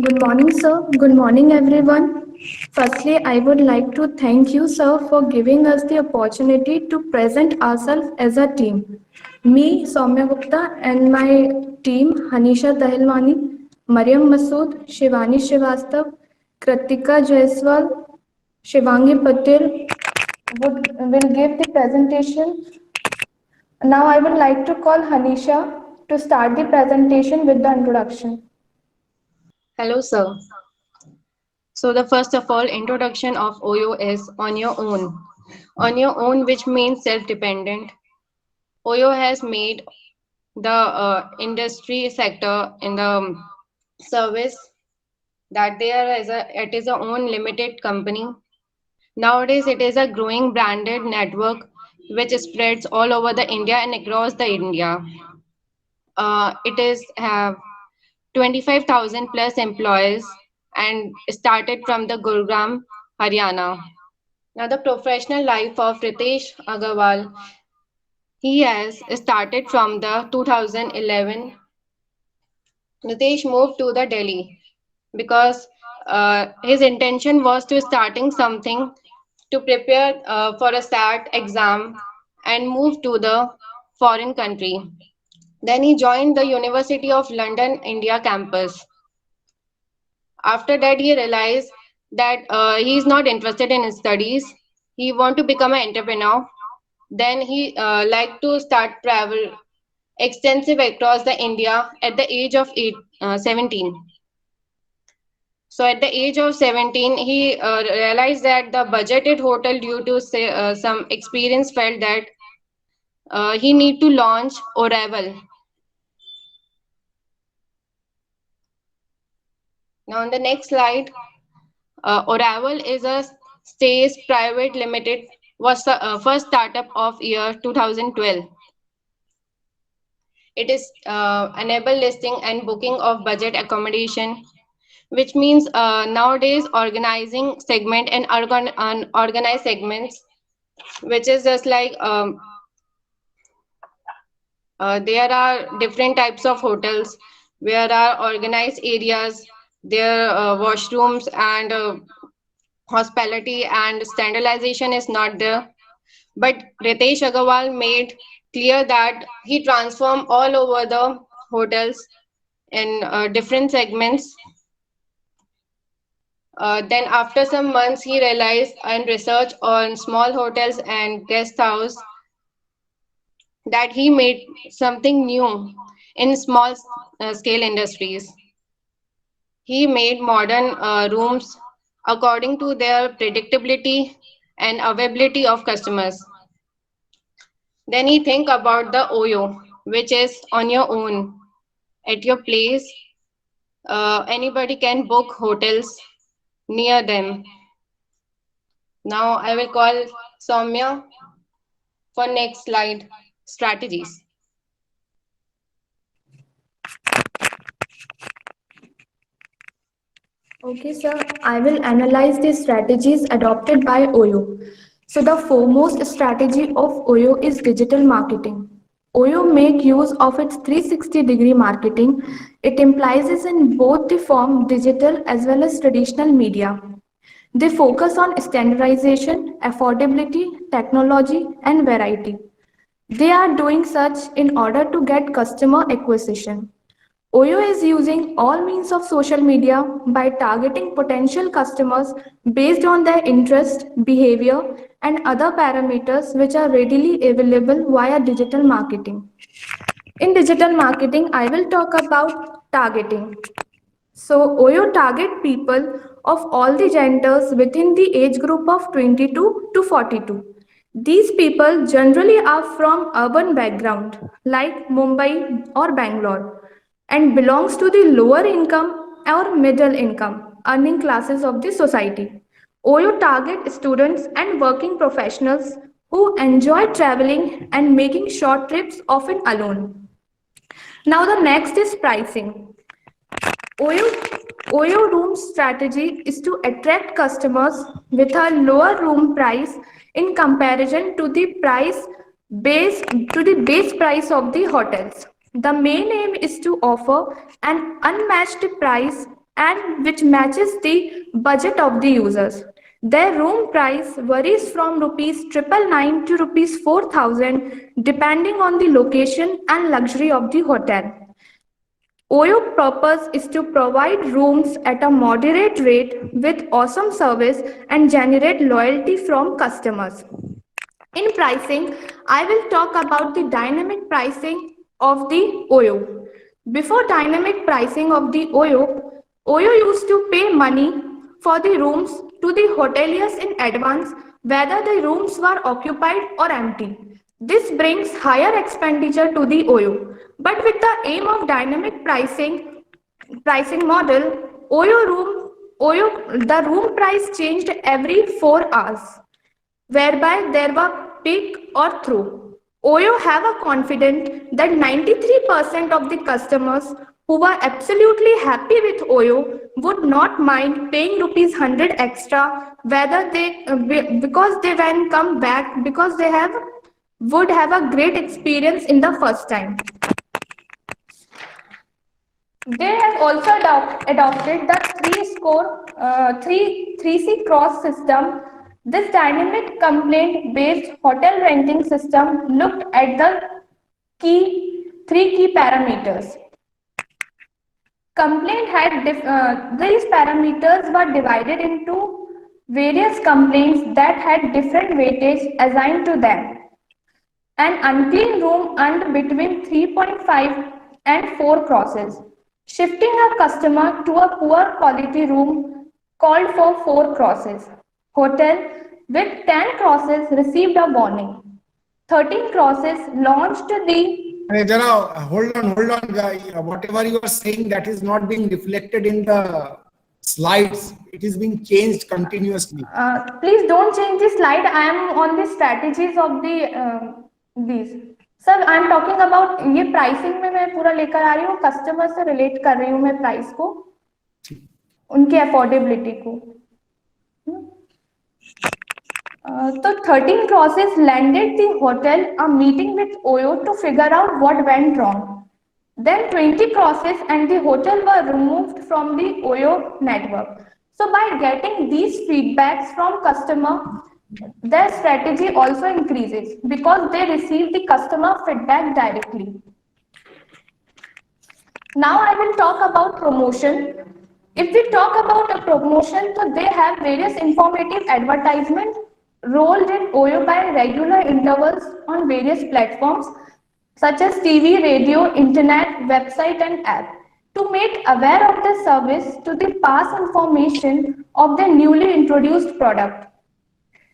Good morning, sir. Good morning, everyone. Firstly, I would like to thank you, sir, for giving us the opportunity to present ourselves as a team. Me, Soumya Gupta, and my team, Hanisha Dahilwani, Mariam Masood, Shivani Srivastav, Kritika Jaiswal, Shivangi Patel will give the presentation. Now, I would like to call Hanisha to start the presentation with the introduction. Hello, sir. So the first of all, introduction of OYO is on your own. On your own, which means self-dependent. OYO has made the industry sector in the service that it is a own limited company. Nowadays, it is a growing branded network which spreads all over the India and across the India. It is have 25,000 plus employees and started from the Gurugram, Haryana. Now, the professional life of Ritesh Agarwal, he has started from the 2011. Ritesh moved to the Delhi because his intention was to starting something to prepare for a SAT exam and move to the foreign country. Then he joined the University of London, India campus. After that, he realized that he is not interested in his studies. He want to become an entrepreneur. Then he like to start travel extensive across the India at the age of 17. So at the age of 17, he realized that the budgeted hotel due to some experience felt that he need to launch Oracle. Now on the next slide, Oracle is a Stays Private Limited was the first startup of year 2012. It is enable listing and booking of budget accommodation, which means nowadays organizing segment and unorganized segments, which is just like there are different types of hotels where are organized areas, there washrooms and hospitality and standardization is not there. But Ritesh Agarwal made clear that he transformed all over the hotels in different segments. Then after some months, he realized and researched on small hotels and guest house that he made something new in small scale industries. He made modern rooms according to their predictability and availability of customers. Then he think about the OYO, which is on your own at your place. Anybody can book hotels near them. Now I will call Soumya for next slide strategies. Okay, sir. I will analyze the strategies adopted by OYO. So the foremost strategy of OYO is digital marketing. OYO make use of its 360-degree marketing. It implies in both the form digital as well as traditional media. They focus on standardization, affordability, technology, and variety. They are doing such in order to get customer acquisition. OYO is using all means of social media by targeting potential customers based on their interest, behavior, and other parameters which are readily available via digital marketing. In digital marketing, I will talk about targeting. So, OYO target people of all the genders within the age group of 22 to 42. These people generally are from urban background like Mumbai or Bangalore and belongs to the lower income or middle income earning classes of the society. OYO target students and working professionals who enjoy traveling and making short trips often alone. Now the next is pricing. OYO, OYO room strategy is to attract customers with a lower room price in comparison to the base price of the hotels. The main aim is to offer an unmatched price and which matches the budget of the users. Their room price varies from rupees 999 to rupees 4,000 depending on the location and luxury of the hotel. OYO purpose is to provide rooms at a moderate rate with awesome service and generate loyalty from customers. In pricing, I will talk about the dynamic pricing of the OYO. Before dynamic pricing of the OYO used to pay money for the rooms to the hoteliers in advance, whether the rooms were occupied or empty. This brings higher expenditure to the OYO. But with the aim of dynamic pricing model, the room price changed every 4 hours whereby there were peak or through. OYO have a confidence that 93% of the customers who were absolutely happy with OYO would not mind paying rupees 100 extra whether because they when come back because they have would have a great experience in the first time. They have also adopted the 3C cross system. This dynamic complaint-based hotel ranking system looked at the three key parameters. These parameters were divided into various complaints that had different weightage assigned to them. An unclean room earned between 3.5 and 4 crosses. Shifting a customer to a poor quality room called for 4 crosses. Hotel with 10 crosses received a warning. 13 crosses launched the Hold on, guy. Whatever you are saying, that is not being reflected in the slides. It is being changed continuously. Please don't change the slide. I am on the strategies of the these. Sir I am talking about ये pricing में मैं पूरा लेकर आ रही हूँ customer से relate कर रही हूँ मैं प्राइस को उनकी अफोर्डेबिलिटी को तो 13 crosses landed the hotel a meeting with OYO to figure out what went wrong. Then 20 crosses and the hotel were removed from the OYO network. So by getting these feedbacks from customer, their strategy also increases because they receive the customer feedback directly. Now I will talk about promotion. If we talk about a promotion, so they have various informative advertisements rolled in OYO by regular intervals on various platforms such as TV, radio, internet, website and app to make aware of the service to the past information of the newly introduced product.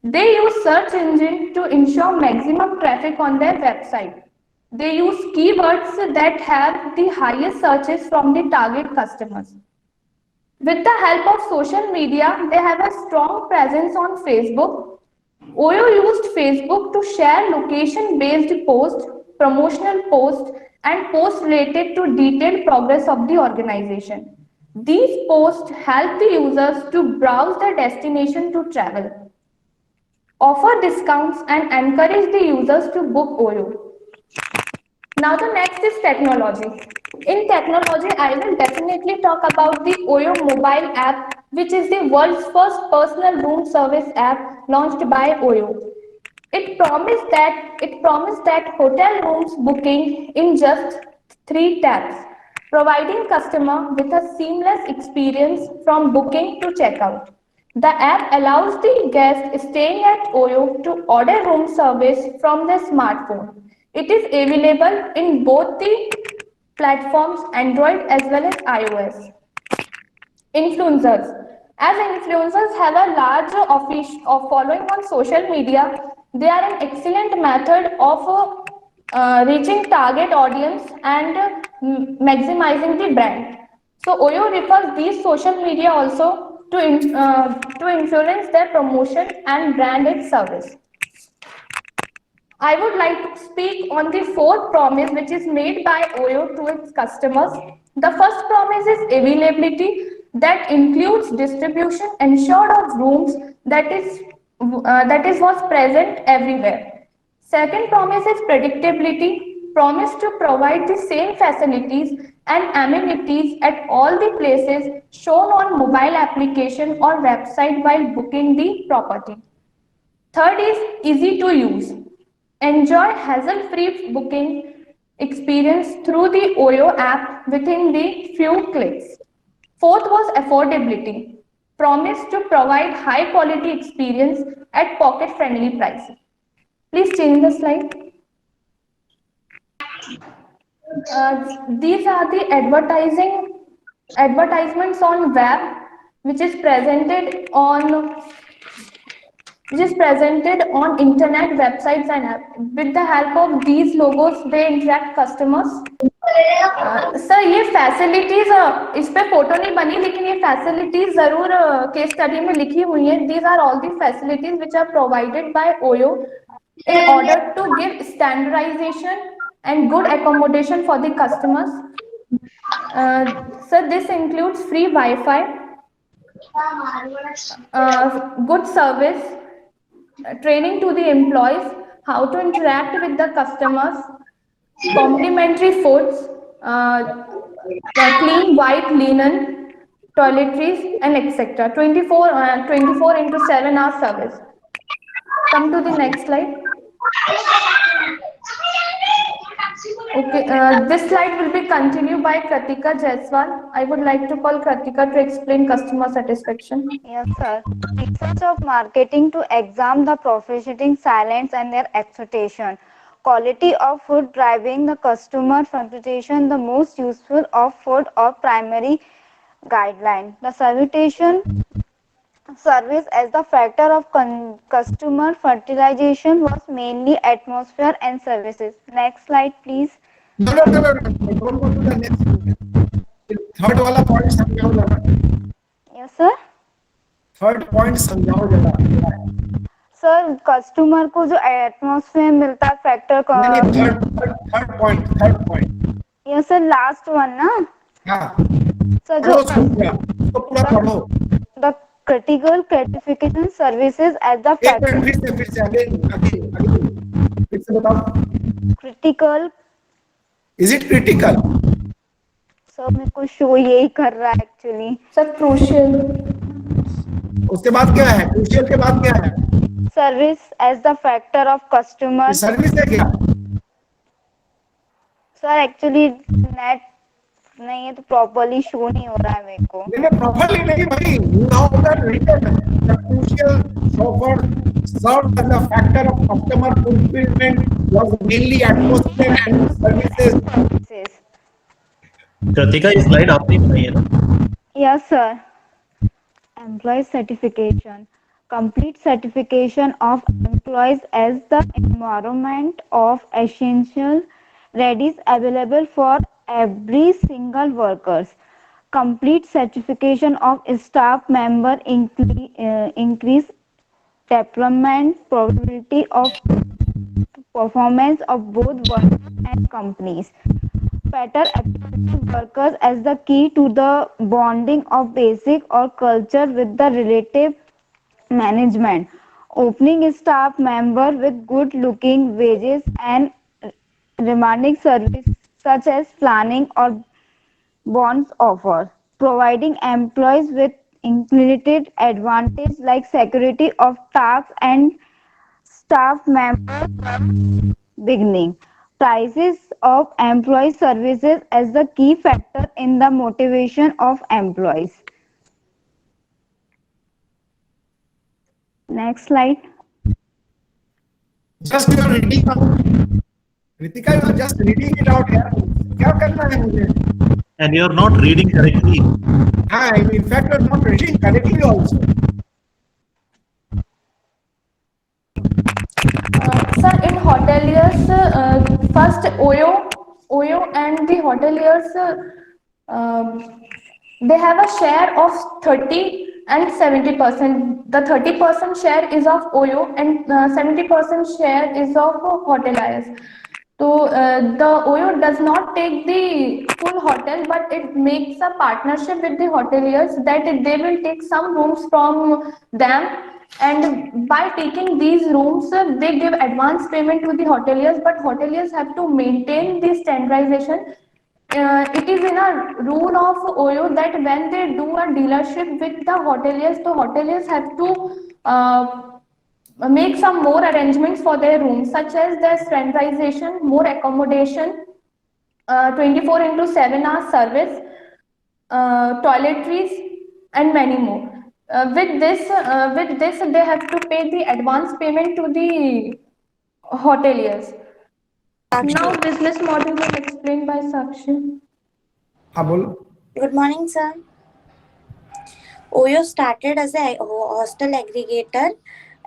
They use search engine to ensure maximum traffic on their website. They use keywords that have the highest searches from the target customers. With the help of social media, they have a strong presence on Facebook. OYO used Facebook to share location-based posts, promotional posts, and posts related to detailed progress of the organization. These posts help the users to browse the destination to travel, offer discounts, and encourage the users to book OYO. Now the next is technology. In technology, I will definitely talk about the OYO mobile app, which is the world's first personal room service app launched by OYO. It promised that hotel rooms booking in just 3 taps, providing customer with a seamless experience from booking to checkout. The app allows the guest staying at OYO to order room service from their smartphone. It is available in both the platforms Android as well as iOS. Influencers. As influencers have a large following on social media, they are an excellent method of reaching target audience and maximizing the brand. So OYO refers these social media also to influence their promotion and brand its service. I would like to speak on the fourth promise which is made by OYO to its customers. The first promise is availability, that includes distribution ensured of rooms that is was present everywhere. Second promise is predictability, promised to provide the same facilities and amenities at all the places shown on mobile application or website while booking the property. Third is easy to use. Enjoy hassle-free booking experience through the OYO app within the few clicks. Fourth was affordability. Promise to provide high quality experience at pocket friendly prices. Please change the slide. These are the advertisements on web, which is presented on internet websites and app. With the help of these logos, they interact customers. Sir ये facilities इस पे photo नहीं बनी लेकिन ये facilities जरूर case study में लिखी हुई है. These are all the facilities which are provided by OYO in order to give standardization and good accommodation for the customers. So this includes free Wi-Fi, good service, training to the employees, how to interact with the customers, complimentary foods, clean white linen, toiletries, and etc. 24 into 7 hour service. Come to the next slide. Okay, this slide will be continued by Kritika Jaiswal. I would like to call Kritika to explain customer satisfaction. Yes, sir. Research of marketing to examine the profiting silence and their expectation. Quality of food driving the customer satisfaction, the most useful of food or primary guideline. The salutation service as the factor of customer fertilization was mainly atmosphere and services. Next slide, please. No. Don't go to the next. Third वाला point समझाओ जरा. Yes, sir. Third point समझाओ जरा. Sir customer को जो atmosphere मिलता है factor का. Third point. Yes sir last one ना. हाँ. सर जो उसको पूरा पढ़ो. The critical gratification services as the factor. फिर से अगेन फिर से बताओ. Critical. Is it critical? Sir मेरे को शो यही कर रहा है एक्चुअली. Sir crucial. उसके बाद क्या है? क्रूशियल के बाद क्या है? Service as the factor of customer. Service है क्या? सर एक्चुअली नेट नहीं है तो प्रॉपर्ली शो नहीं हो रहा है मेरे को. नहीं प्रॉपर्ली नहीं भाई. Now the return the crucial software served as a factor of customer fulfillment was mainly atmosphere and services. Kritika ये स्लाइड आपने बनाई है ना? Yes sir. Employ certification. Complete certification of employees as the environment of essential readies available for every single workers. Complete certification of staff member increase development probability of performance of both workers and companies. Better appreciate workers as the key to the bonding of basic or culture with the relative management. Opening staff member with good looking wages and demanding service such as planning or bonds offer. Providing employees with included advantage like security of tax and staff member beginning. Prices of employee services as the key factor in the motivation of employees. Next slide. Just you are reading out. Kritika, you are just reading it out here. क्या करना है मुझे? And you are not reading correctly. हाँ, in fact you are not reading correctly also. Sir, in hoteliers, first OYO and the hoteliers, they have a share of 30 and 70%. The 30% share is of OYO and 70% share is of hoteliers. So the OYO does not take the full hotel, but it makes a partnership with the hoteliers that they will take some rooms from them, and by taking these rooms, they give advance payment to the hoteliers, but hoteliers have to maintain the standardization. It is in a rule of OYO that when they do a dealership with the hoteliers have to make some more arrangements for their rooms, such as their standardization, more accommodation, 24 into 7 hours service, toiletries, and many more. With this, they have to pay the advance payment to the hoteliers. Now, business model was explained by Sakshi. हाँ बोलो. Good morning, sir. OYO started as a hostel aggregator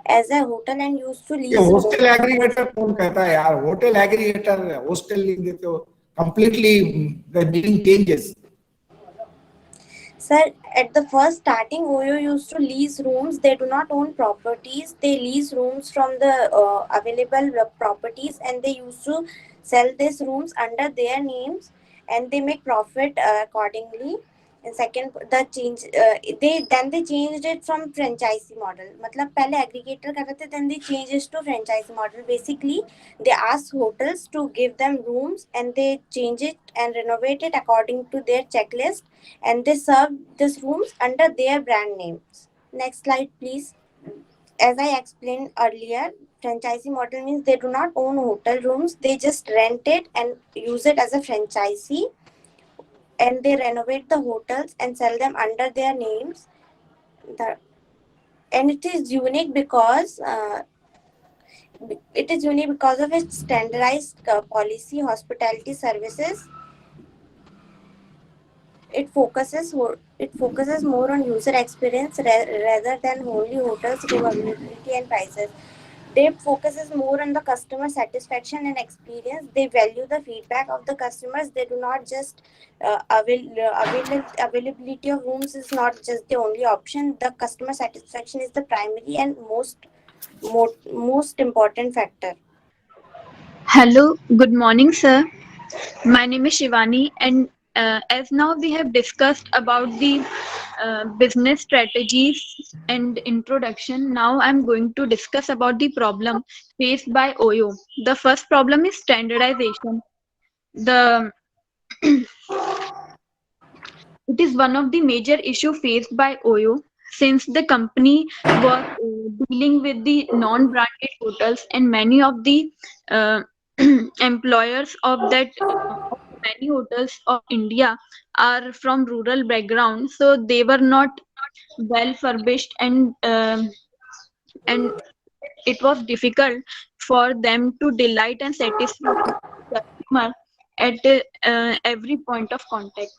as a hotel and used to ये lease hostel aggregator कौन कहता है यार? Hotel aggregator hostel लिख देते हो. Completely the meaning changes. Sir, at the first starting, OYO used to lease rooms. They do not own properties. They lease rooms from the available properties, and they used to sell these rooms under their names, and they make profit accordingly. And second, the change they changed it from franchisee model. मतलब पहले aggregator कर रहे थे, then they changed it to franchisee model. Basically, they ask hotels to give them rooms, and they change it and renovate it according to their checklist, and they serve these rooms under their brand names. Next slide, please. As I explained earlier, franchisee model means they do not own hotel rooms, they just rent it and use it as a franchisee, and they renovate the hotels and sell them under their names. And it is unique because of its standardized policy, hospitality services. It focuses more on user experience rather than only hotels room availability and prices. They focuses more on the customer satisfaction and experience. They value the feedback of the customers. They do not just availability of rooms is not just the only option. The customer satisfaction is the primary and most important factor. Hello, good morning, sir. My name is Shivani, and as now we have discussed about the business strategies and introduction, now I'm going to discuss about the problem faced by OYO. The first problem is standardization. The It is one of the major issue faced by OYO since the company was dealing with the non-branded hotels, and many of the uh, employers of many hotels of India are from rural background, so they were not well furbished, and it was difficult for them to delight and satisfy the customer at every point of contact.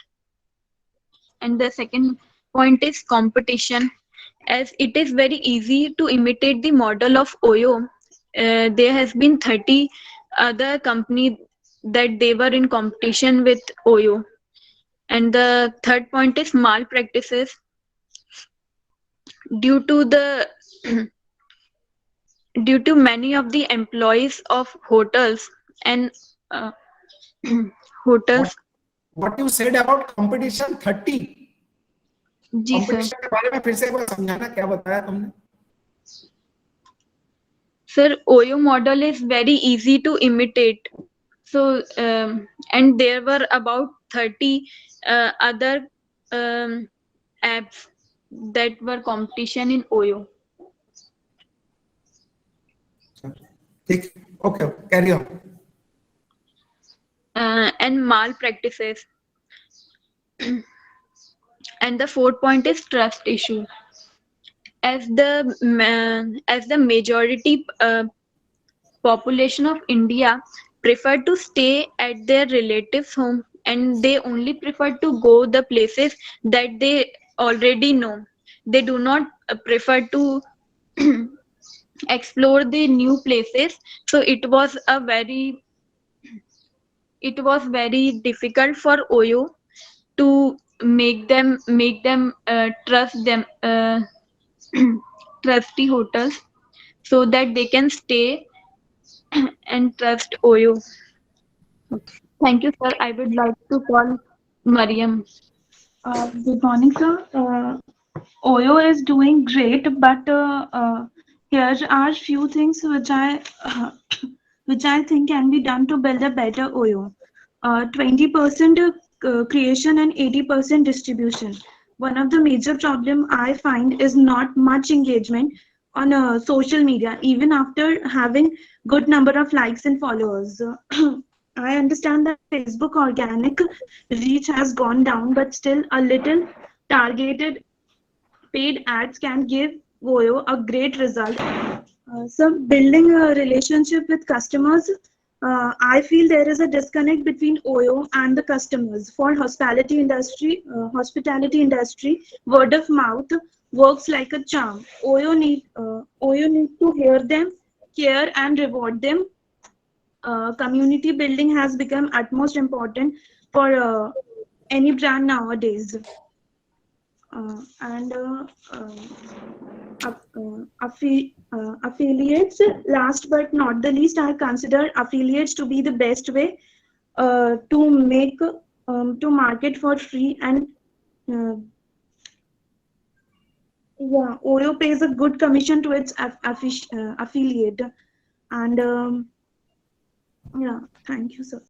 And the second point is competition. As it is very easy to imitate the model of OYO, there has been 30 other companies that they were in competition with OYO. And the third point is malpractices. Due to the due to many of the employees of hotels and hotels. What you said about competition 30. जी sir. Competition के बारे में फिर से एक बार समझाना, क्या बताया तुमने? Sir, OYO model is very easy to imitate. So, and there were about 30 other apps that were competition in OYO. ठीक, okay, carry on. And malpractices. And the fourth point is trust issue. As the majority population of India prefer to stay at their relatives' home, and they only prefer to go the places that they already know. They do not prefer to explore the new places. So it was very difficult for OYO to make them trust them trusty hotels so that they can stay and trust OYO. Thank you, sir. I would like to call Mariam. Good morning, sir. Oyo is doing great, but here are few things which I think can be done to build a better Oyo. 20% creation and 80% distribution. One of the major problem I find is not much engagement on social media, even after having good number of likes and followers. I understand that Facebook organic reach has gone down, but still a little targeted paid ads can give Voyo a great result. So building a relationship with customers, I feel there is a disconnect between Oyo and the customers. For hospitality industry, word of mouth works like a charm. Oyo need to hear them, care and reward them. Community building has become utmost important for any brand nowadays. And affiliates, last but not the least, I consider affiliates to be the best way to make to market for free. And yeah, Oyo pays a good commission to its affiliate. And yeah, thank you, sir.